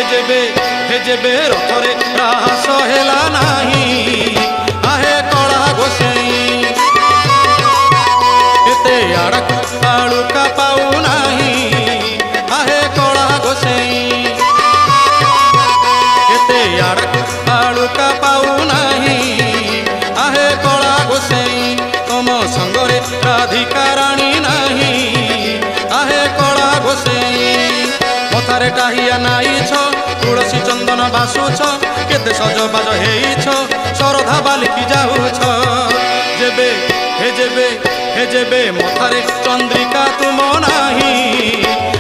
हे जेबे रथरे रास हेला नाही आहे कला गोसाई एते आड़क आड़ुका पाऊ नाही आहे कला गोसाई एते आड़क आड़ुका पाऊ नाही आहे कला गोसाई तुम संगरे राधिका राणी नाही आहे कला गोसाई मथारे टाहिया नाईछ तुलसी चंदन बासुछ केते सजबाज हेइछ सरधा बालिकी जाउछ जेबे हे जेबे मथारे चंद्रिका तुम नाही